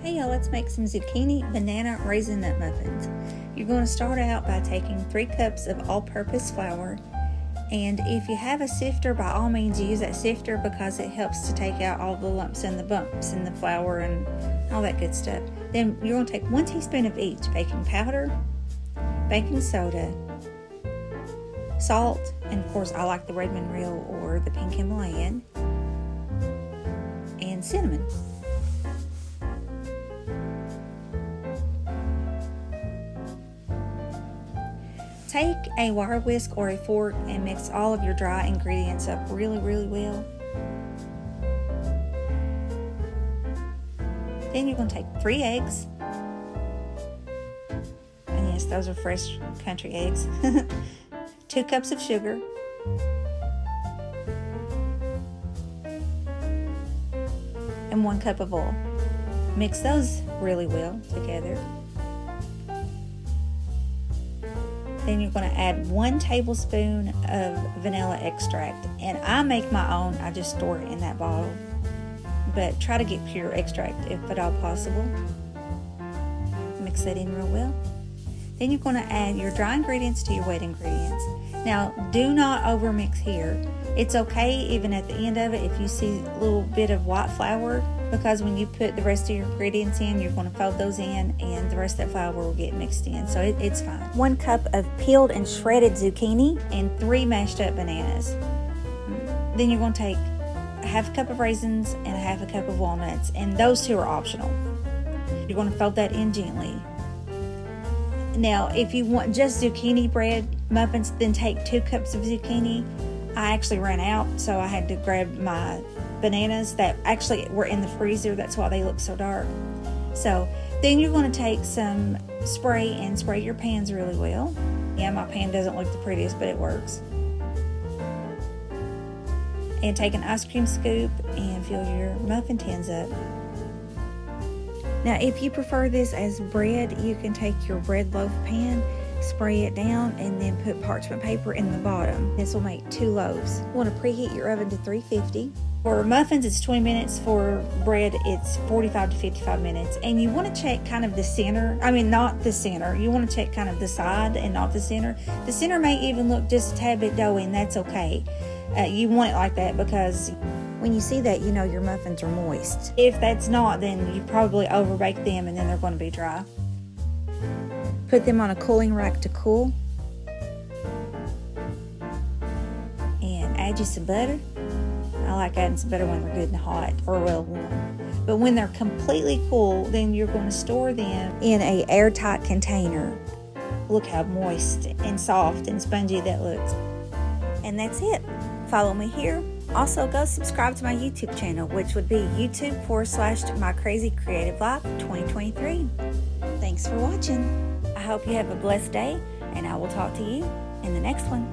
Hey y'all, let's make some zucchini banana raisin nut muffins. You're going to start out by taking 3 cups of all-purpose flour, and if you have a sifter, by all means use that sifter because it helps to take out all the lumps and the bumps in the flour and all that good stuff. Then you're going to take 1 teaspoon of each: baking powder, baking soda, salt, and of course I like the red Monreal or the pink Himalayan, and cinnamon. Take a wire whisk or a fork and mix all of your dry ingredients up really well. Then you're going to take 3 eggs. And yes, those are fresh country eggs. 2 cups of sugar. And 1 cup of oil. Mix those really well together. Then you're going to add 1 tablespoon of vanilla extract. And I make my own, I just store it in that bottle. But try to get pure extract if at all possible. Mix that in real well. Then you're going to add your dry ingredients to your wet ingredients. Now, do not overmix here. It's okay even at the end of it if you see a little bit of white flour, because when you put the rest of your ingredients in, you're going to fold those in and the rest of that flour will get mixed in, so it's fine. 1 cup of peeled and shredded zucchini and 3 mashed up bananas. Then you're going to take a 1/2 cup of raisins and a 1/2 cup of walnuts, and those 2 are optional. You're going to fold that in gently. Now, if you want just zucchini bread muffins, then take 2 cups of zucchini. I actually ran out, so I had to grab my bananas that actually were in the freezer. That's why they look so dark. So then you're going to take some spray and spray your pans really well. Yeah, my pan doesn't look the prettiest, but it works. And take an ice cream scoop and fill your muffin tins up. Now, if you prefer this as bread, you can take your bread loaf pan, spray it down, and then put parchment paper in the bottom. This will make 2 loaves. You want to preheat your oven to 350. For muffins, it's 20 minutes. For bread, it's 45 to 55 minutes. And you want to check kind of the center. I mean, not the center. You want to check kind of the side and not the center. The center may even look just a tad bit doughy, and that's okay. You want it like that because when you see that, you know your muffins are moist. If that's not, then you probably overbake them and then they're going to be dry. Put them on a cooling rack to cool. And add you some butter. I like adding some butter when they're good and hot or well warm. But when they're completely cool, then you're going to store them in an airtight container. Look how moist and soft and spongy that looks. And that's it. Follow me here. Also, go subscribe to my YouTube channel, which would be YouTube.com/MyCrazyCreativeLife2023. Thanks for watching. I hope you have a blessed day, and I will talk to you in the next one.